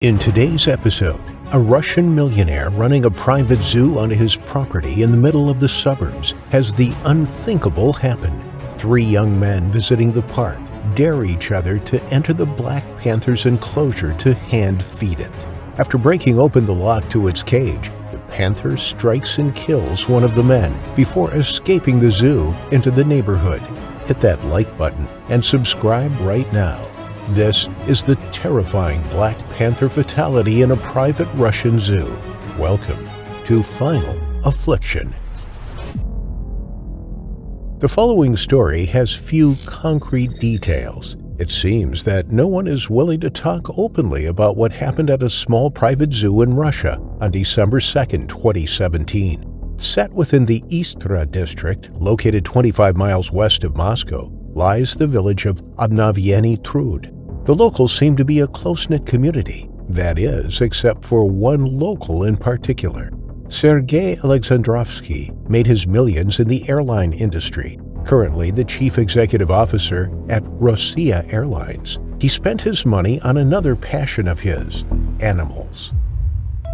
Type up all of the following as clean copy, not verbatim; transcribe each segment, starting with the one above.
In today's episode, a Russian millionaire running a private zoo on his property in the middle of the suburbs has the unthinkable happen. Three young men visiting the park dare each other to enter the Black Panther's enclosure to hand feed it. After breaking open the lock to its cage, the panther strikes and kills one of the men before escaping the zoo into the neighborhood. Hit that like button and subscribe right now. This is the terrifying Black Panther fatality in a private Russian zoo. Welcome to Final Affliction. The following story has few concrete details. It seems that no one is willing to talk openly about what happened at a small private zoo in Russia on December 2, 2017. Set within the Istra district, located 25 miles west of Moscow, lies the village of Obnovyeny Trud. The locals seem to be a close-knit community, that is, except for one local in particular. Sergei Alexandrovsky made his millions in the airline industry, currently the chief executive officer at Rossiya Airlines. He spent his money on another passion of his, animals.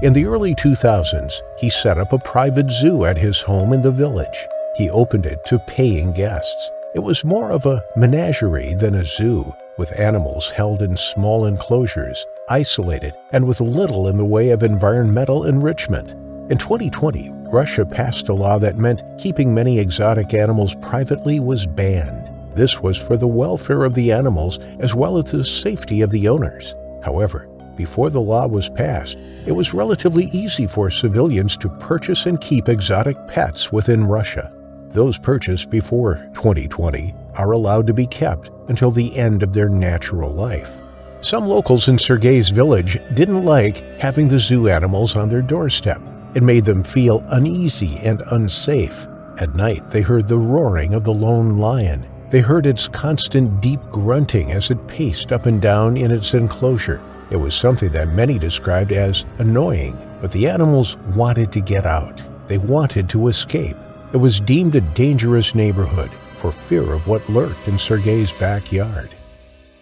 In the early 2000s, he set up a private zoo at his home in the village. He opened it to paying guests. It was more of a menagerie than a zoo, with animals held in small enclosures, isolated, and with little in the way of environmental enrichment. In 2020, Russia passed a law that meant keeping many exotic animals privately was banned. This was for the welfare of the animals as well as the safety of the owners. However, before the law was passed, it was relatively easy for civilians to purchase and keep exotic pets within Russia. Those purchased before 2020 are allowed to be kept until the end of their natural life. Some locals in Sergei's village didn't like having the zoo animals on their doorstep. It made them feel uneasy and unsafe. At night, they heard the roaring of the lone lion. They heard its constant deep grunting as it paced up and down in its enclosure. It was something that many described as annoying, but the animals wanted to get out. They wanted to escape. It was deemed a dangerous neighborhood for fear of what lurked in Sergei's backyard.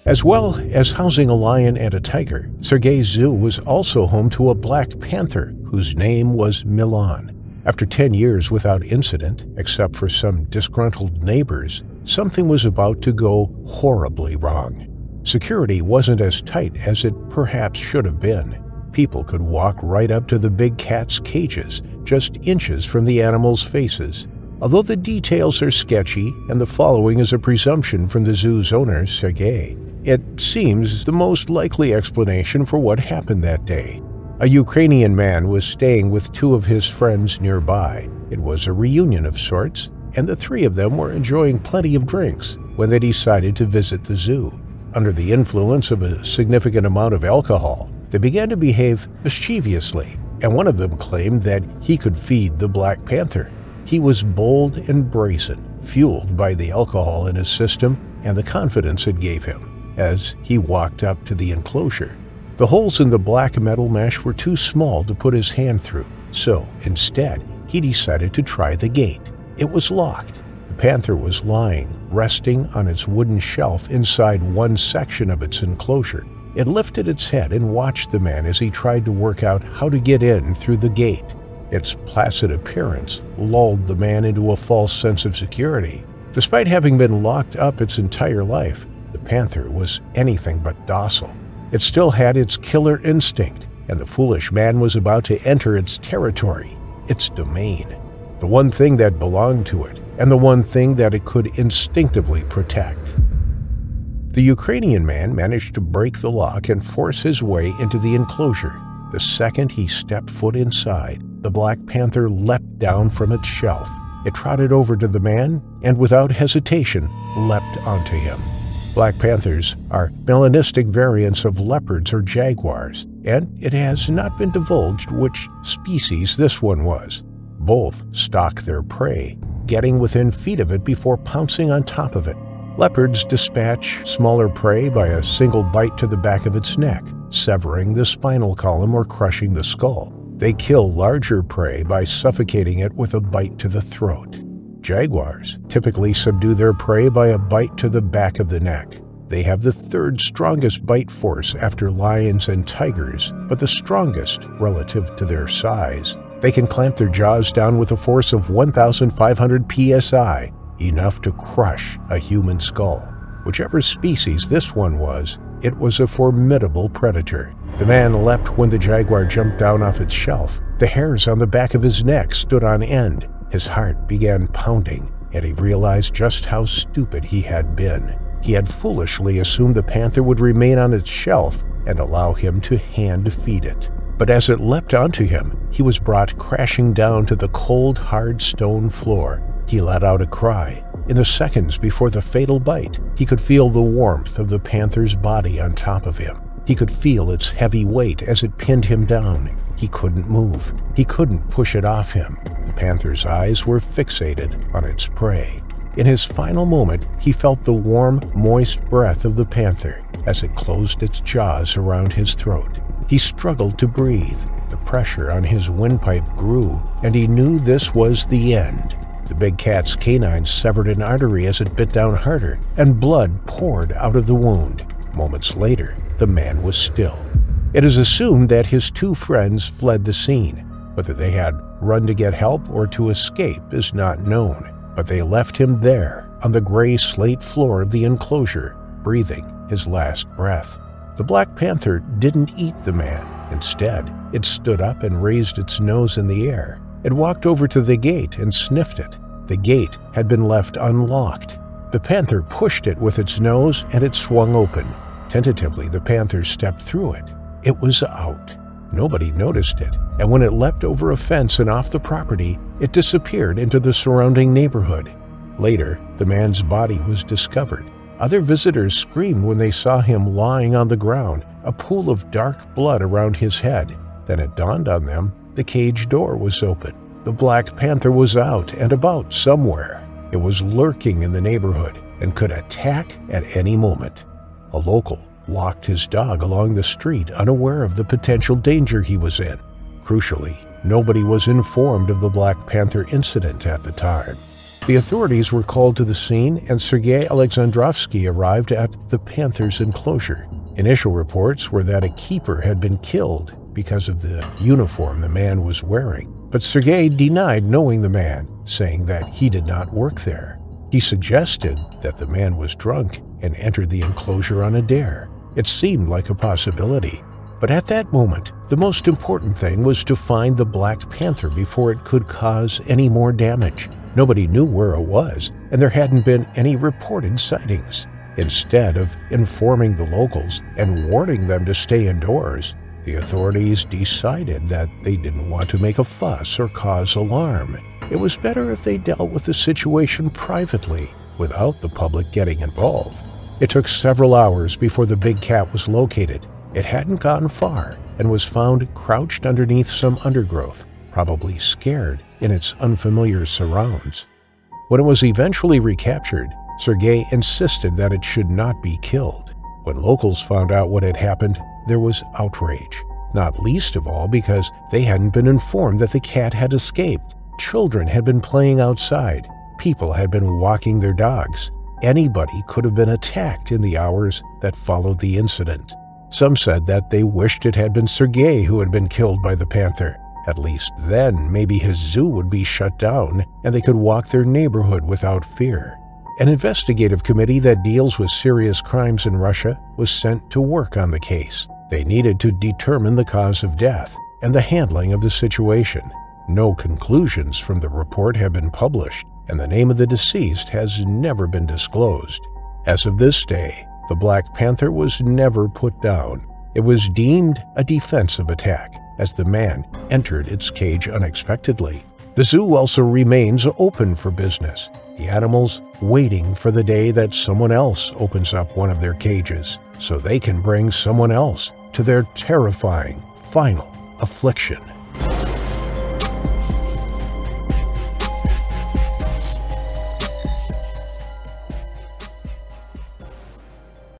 As well as housing a lion and a tiger, Sergei's zoo was also home to a Black Panther whose name was Milan. After 10 years without incident, except for some disgruntled neighbors, something was about to go horribly wrong. Security wasn't as tight as it perhaps should have been. People could walk right up to the big cat's cages, just inches from the animals' faces. Although the details are sketchy, and the following is a presumption from the zoo's owner, Sergei, it seems the most likely explanation for what happened that day. A Ukrainian man was staying with two of his friends nearby. It was a reunion of sorts, and the three of them were enjoying plenty of drinks when they decided to visit the zoo. Under the influence of a significant amount of alcohol, they began to behave mischievously, and one of them claimed that he could feed the Black Panther. He was bold and brazen, fueled by the alcohol in his system and the confidence it gave him as he walked up to the enclosure. The holes in the black metal mesh were too small to put his hand through, so instead he decided to try the gate. It was locked. The panther was lying, resting on its wooden shelf inside one section of its enclosure. It lifted its head and watched the man as he tried to work out how to get in through the gate. Its placid appearance lulled the man into a false sense of security. Despite having been locked up its entire life, the panther was anything but docile. It still had its killer instinct, and the foolish man was about to enter its territory, its domain, the one thing that belonged to it, and the one thing that it could instinctively protect. The Ukrainian man managed to break the lock and force his way into the enclosure. The second he stepped foot inside, the Black Panther leapt down from its shelf. It trotted over to the man and, without hesitation, leapt onto him. Black Panthers are melanistic variants of leopards or jaguars, and it has not been divulged which species this one was. Both stalk their prey, getting within feet of it before pouncing on top of it. Leopards dispatch smaller prey by a single bite to the back of its neck, severing the spinal column or crushing the skull. They kill larger prey by suffocating it with a bite to the throat. Jaguars typically subdue their prey by a bite to the back of the neck. They have the third strongest bite force after lions and tigers, but the strongest relative to their size. They can clamp their jaws down with a force of 1,500 psi, enough to crush a human skull. Whichever species this one was, it was a formidable predator. The man leapt when the jaguar jumped down off its shelf. The hairs on the back of his neck stood on end. His heart began pounding, and he realized just how stupid he had been. He had foolishly assumed the panther would remain on its shelf and allow him to hand feed it. But as it leapt onto him, he was brought crashing down to the cold, hard stone floor. He let out a cry. In the seconds before the fatal bite, he could feel the warmth of the panther's body on top of him. He could feel its heavy weight as it pinned him down. He couldn't move. He couldn't push it off him. The panther's eyes were fixated on its prey. In his final moment, he felt the warm, moist breath of the panther as it closed its jaws around his throat. He struggled to breathe. The pressure on his windpipe grew, and he knew this was the end. The big cat's canines severed an artery as it bit down harder, and blood poured out of the wound. Moments later, the man was still. It is assumed that his two friends fled the scene. Whether they had run to get help or to escape is not known, but they left him there on the gray slate floor of the enclosure, breathing his last breath. The black panther didn't eat the man. Instead, it stood up and raised its nose in the air. It walked over to the gate and sniffed it. The gate had been left unlocked. The panther pushed it with its nose and it swung open. Tentatively, the panther stepped through it. It was out. Nobody noticed it, and when it leapt over a fence and off the property, it disappeared into the surrounding neighborhood. Later, the man's body was discovered. Other visitors screamed when they saw him lying on the ground, a pool of dark blood around his head. Then it dawned on them the cage door was open. The black panther was out and about somewhere. It was lurking in the neighborhood and could attack at any moment. A local walked his dog along the street, unaware of the potential danger he was in. Crucially, nobody was informed of the Black Panther incident at the time. The authorities were called to the scene, and Sergei Alexandrovsky arrived at the Panther's enclosure. Initial reports were that a keeper had been killed because of the uniform the man was wearing, but Sergei denied knowing the man, saying that he did not work there. He suggested that the man was drunk and entered the enclosure on a dare. It seemed like a possibility. But at that moment, the most important thing was to find the Black Panther before it could cause any more damage. Nobody knew where it was, and there hadn't been any reported sightings. Instead of informing the locals and warning them to stay indoors, the authorities decided that they didn't want to make a fuss or cause alarm. It was better if they dealt with the situation privately, without the public getting involved. It took several hours before the big cat was located. It hadn't gone far and was found crouched underneath some undergrowth, probably scared in its unfamiliar surrounds. When it was eventually recaptured, Sergei insisted that it should not be killed. When locals found out what had happened, there was outrage, not least of all because they hadn't been informed that the cat had escaped. Children had been playing outside. People had been walking their dogs. Anybody could have been attacked in the hours that followed the incident. Some said that they wished it had been Sergei who had been killed by the panther. At least then, maybe his zoo would be shut down and they could walk their neighborhood without fear. An investigative committee that deals with serious crimes in Russia was sent to work on the case. They needed to determine the cause of death and the handling of the situation. No conclusions from the report have been published, and the name of the deceased has never been disclosed. As of this day, the Black Panther was never put down. It was deemed a defensive attack, as the man entered its cage unexpectedly. The zoo also remains open for business, the animals waiting for the day that someone else opens up one of their cages, so they can bring someone else to their terrifying final affliction.